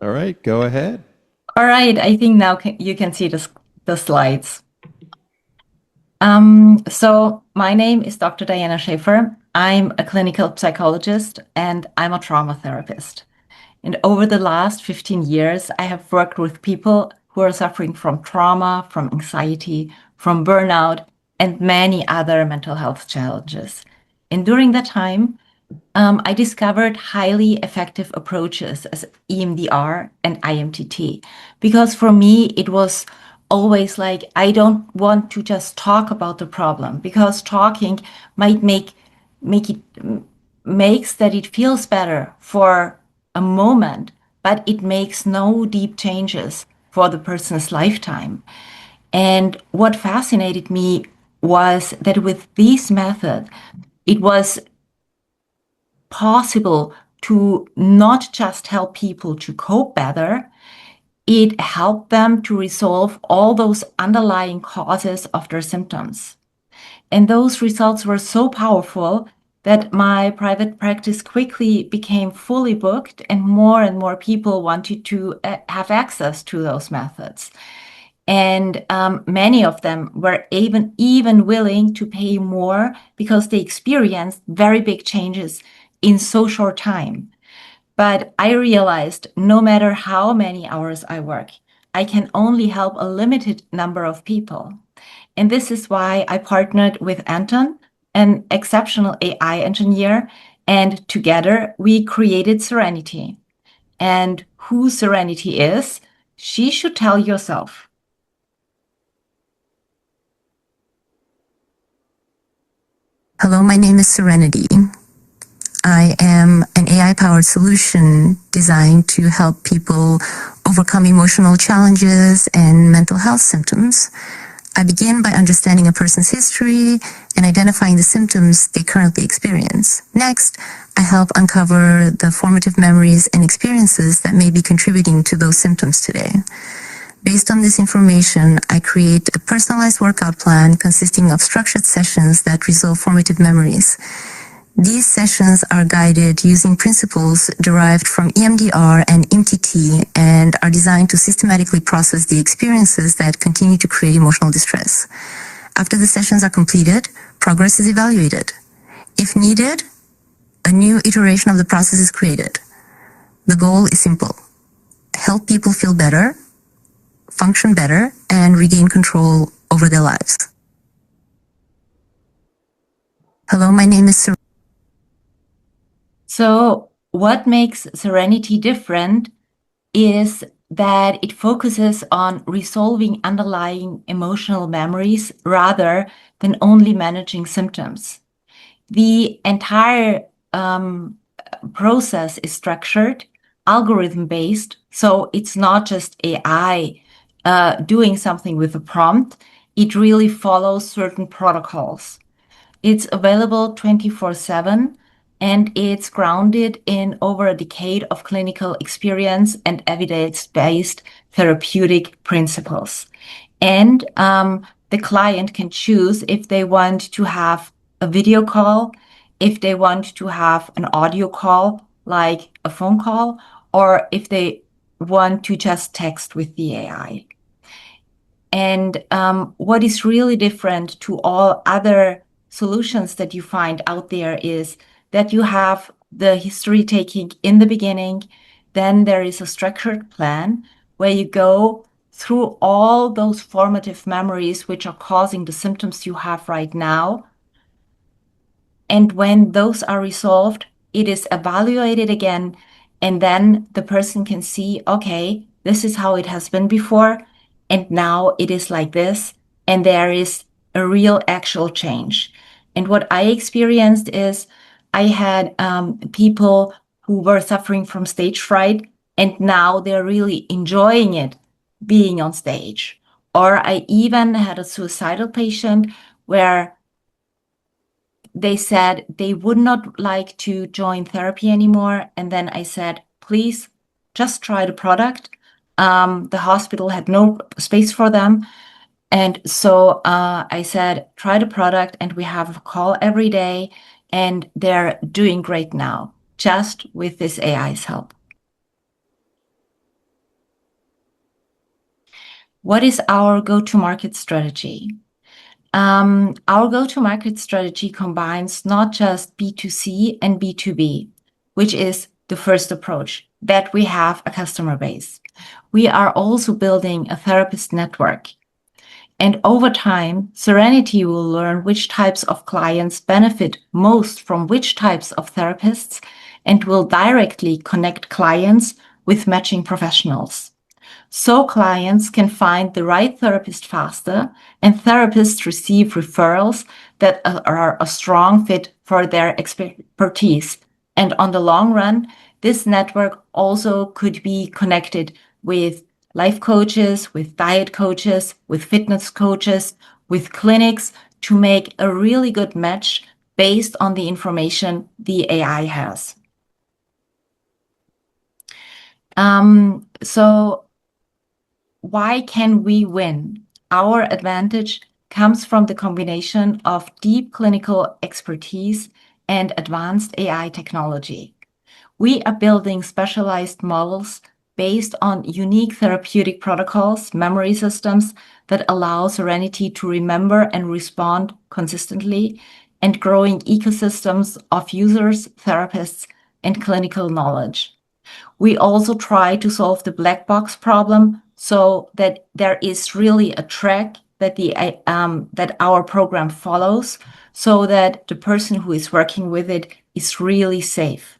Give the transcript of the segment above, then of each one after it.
All right, go ahead. All right, I think now you can see the slides. So my name is Dr. Diana Schaefer. I'm a clinical psychologist and I'm a trauma therapist. And over the last 15 years, I have worked with people who are suffering from trauma, from anxiety, from burnout, and many other mental health challenges. And during that time, I discovered highly effective approaches as EMDR and IMTT because for me, it was always like, I don't want to just talk about the problem because talking might make it makes that it feels better for a moment, but it makes no deep changes for the person's lifetime. And what fascinated me was that with these methods, it was possible to not just help people to cope better, it helped them to resolve all those underlying causes of their symptoms. And those results were so powerful that my private practice quickly became fully booked, and more people wanted to have access to those methods. And many of them were even willing to pay more because they experienced very big changes in so short time. But I realized no matter how many hours I work, I can only help a limited number of people. And this is why I partnered with Anton, an exceptional AI engineer, and together we created Serenity. And who Serenity is, she should tell yourself. Hello, my name is Serenity. I am an AI-powered solution designed to help people overcome emotional challenges and mental health symptoms. I begin by understanding a person's history and identifying the symptoms they currently experience. Next, I help uncover the formative memories and experiences that may be contributing to those symptoms today. Based on this information, I create a personalized workout plan consisting of structured sessions that resolve formative memories. These sessions are guided using principles derived from EMDR and MTT and are designed to systematically process the experiences that continue to create emotional distress. After the sessions are completed, progress is evaluated. If needed, a new iteration of the process is created. The goal is simple: help people feel better, function better, and regain control over their lives. Hello, my name is Serenity. So what makes Serenity different is that it focuses on resolving underlying emotional memories rather than only managing symptoms. The entire process is structured, algorithm-based, so it's not just AI doing something with a prompt. It really follows certain protocols. It's available 24/7, and it's grounded in over a decade of clinical experience and evidence-based therapeutic principles. And the client can choose if they want to have a video call, if they want to have an audio call, like a phone call, or if they want to just text with the AI. And what is really different to all other solutions that you find out there is that you have the history taking in the beginning, then there is a structured plan where you go through all those formative memories which are causing the symptoms you have right now. And when those are resolved, it is evaluated again, and then the person can see, okay, this is how it has been before, and now it is like this, and there is a real actual change. And what I experienced is I had people who were suffering from stage fright, and now they're really enjoying it being on stage. Or I even had a suicidal patient where they said they would not like to join therapy anymore. And then I said, please just try the product. The hospital had no space for them. And so I said, try the product, and we have a call every day, and they're doing great now, just with this AI's help. What is our go-to-market strategy? Our go-to-market strategy combines not just B2C and B2B, which is the first approach, that we have a customer base. We are also building a therapist network. And over time, Serenity will learn which types of clients benefit most from which types of therapists and will directly connect clients with matching professionals. So clients can find the right therapist faster and therapists receive referrals that are a strong fit for their expertise. And on the long run, this network also could be connected with life coaches, with diet coaches, with fitness coaches, with clinics to make a really good match based on the information the AI has. So why can we win? Our advantage comes from the combination of deep clinical expertise and advanced AI technology. We are building specialized models based on unique therapeutic protocols, memory systems that allow Serenity to remember and respond consistently, and growing ecosystems of users, therapists, and clinical knowledge. We also try to solve the black box problem so that there is really a track that that our program follows, so that the person who is working with it is really safe.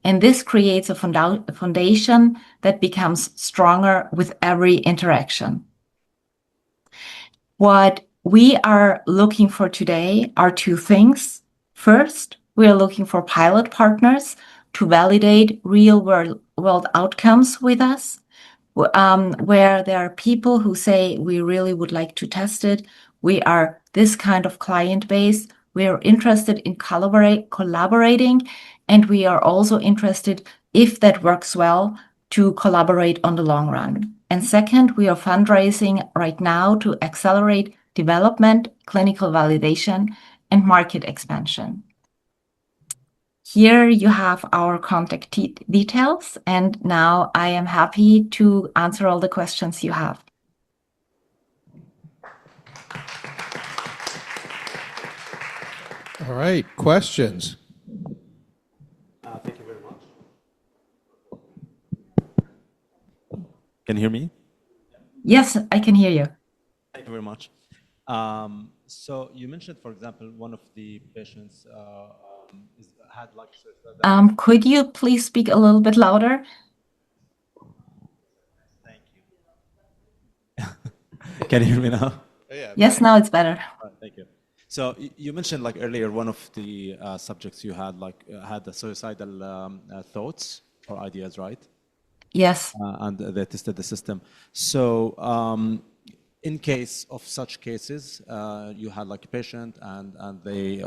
And this creates a foundation that becomes stronger with every interaction. What we are looking for today are two things. First, we are looking for pilot partners to validate real world outcomes with us, where there are people who say, we really would like to test it. We are this kind of client base. We are interested in collaborating, and we are also interested, if that works well, to collaborate on the long run. And second, we are fundraising right now to accelerate development, clinical validation, and market expansion. Here you have our contact details, and now I am happy to answer all the questions you have. All right, questions? Thank you very much. Can you hear me? Yes, I can hear you. Thank you very much. So you mentioned, for example, one of the patients had like... Could you please speak a little bit louder? Thank you. Can you hear me now? Yeah. Yes, now it's better. Thank you. So you mentioned like earlier, one of the subjects you had had the suicidal thoughts or ideas, right? Yes. And they tested the system. So in case of such cases, you had like a patient and they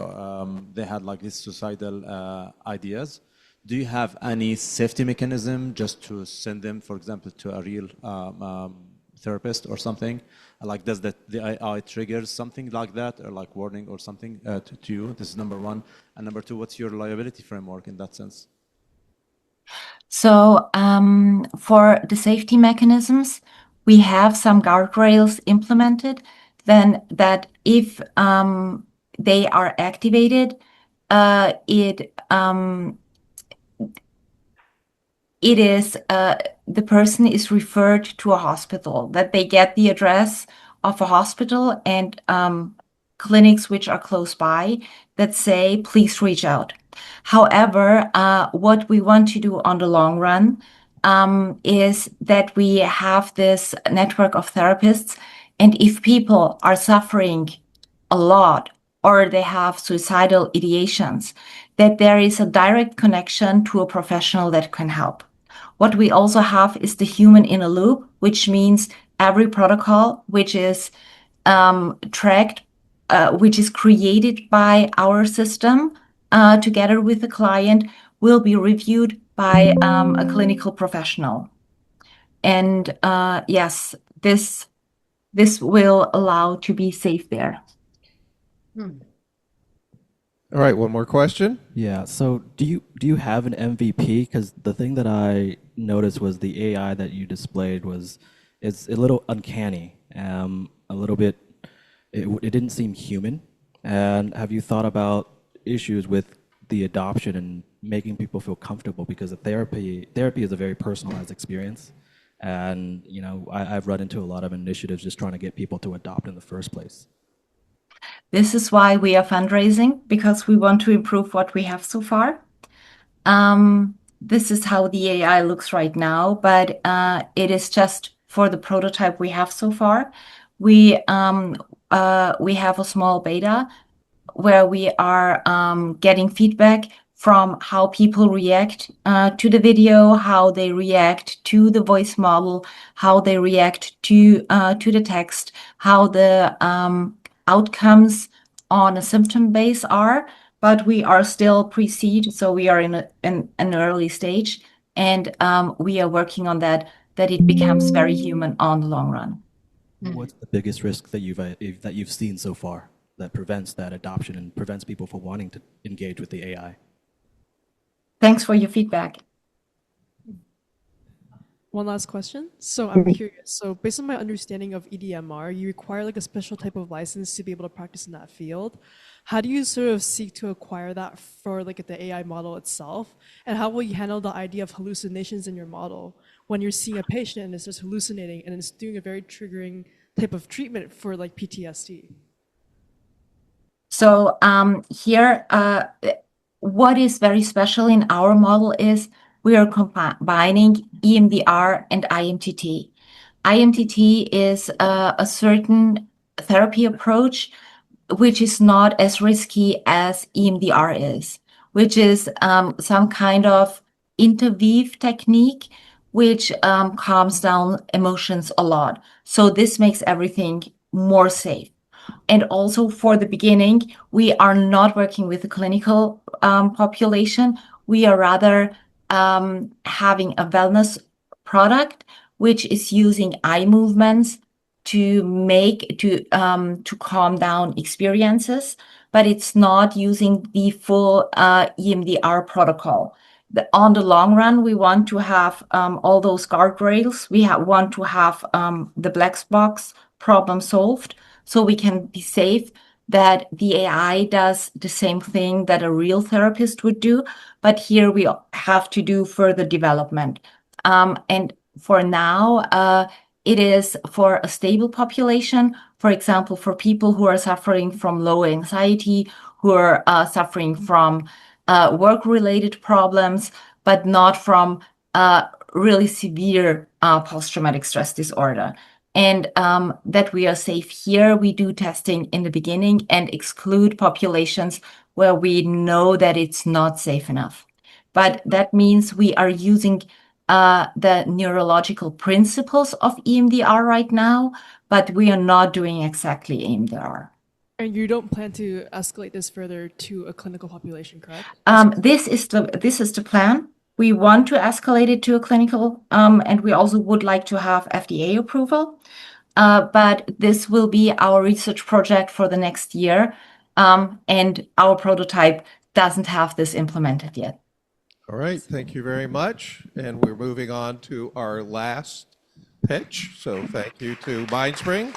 had like these suicidal ideas. Do you have any safety mechanism just to send them, for example, to a real therapist or something? Like, does the AI triggers something like that, or like warning or something to you? This is number one. And number two, what's your liability framework in that sense? So for the safety mechanisms, we have some guardrails implemented, then that if they are activated, it is the person is referred to a hospital, that they get the address of a hospital and clinics which are close by that say, please reach out. However, what we want to do on the long run is that we have this network of therapists, and if people are suffering a lot or they have suicidal ideations, that there is a direct connection to a professional that can help. What we also have is the human in a loop, which means every protocol which is tracked, which is created by our system together with the client, will be reviewed by a clinical professional. And yes, this will allow to be safe there. All right, one more question. Yeah. So do you have an MVP? Because the thing that I noticed was the AI that you displayed is a little uncanny, a little bit, it didn't seem human. And have you thought about issues with the adoption and making people feel comfortable? Because the therapy is a very personalized experience. And, you know, I've run into a lot of initiatives just trying to get people to adopt in the first place. This is why we are fundraising, because we want to improve what we have so far. This is how the AI looks right now, but it is just for the prototype we have so far. We have a small beta where we are getting feedback from how people react to the video, how they react to the voice model, how they react to the text, how the outcomes on a symptom base are. But we are still pre-seed, so we are in an early stage, and we are working on that it becomes very human on the long run. What's the biggest risk that you've seen so far that prevents that adoption and prevents people from wanting to engage with the AI? Thanks for your feedback. One last question. So I'm curious. So based on my understanding of EDMR, you require like a special type of license to be able to practice in that field. How do you sort of seek to acquire that for like the AI model itself? And how will you handle the idea of hallucinations in your model when you're seeing a patient and it's just hallucinating and it's doing a very triggering type of treatment for like PTSD? So here, what is very special in our model is we are combining EMDR and IMTT. IMTT is a certain therapy approach which is not as risky as EMDR is, which is some kind of interweave technique which calms down emotions a lot. So this makes everything more safe. And also for the beginning, we are not working with the clinical population. We are rather having a wellness product, which is using eye movements to calm down experiences, but it's not using the full EMDR protocol. On the long run, we want to have all those guardrails. We want to have the black box problem solved, so we can be safe that the AI does the same thing that a real therapist would do. But here we have to do further development. And for now, it is for a stable population. For example, for people who are suffering from low anxiety, who are suffering from work-related problems, but not from really severe post-traumatic stress disorder. And that we are safe here. We do testing in the beginning and exclude populations where we know that it's not safe enough. But that means we are using the neurological principles of EMDR right now, but we are not doing exactly EMDR. And you don't plan to escalate this further to a clinical population, correct? This is the plan. We want to escalate it to a clinical, and we also would like to have FDA approval. But this will be our research project for the next year, and our prototype doesn't have this implemented yet. All right, thank you very much. And we're moving on to our last pitch. So thank you to MindSpring.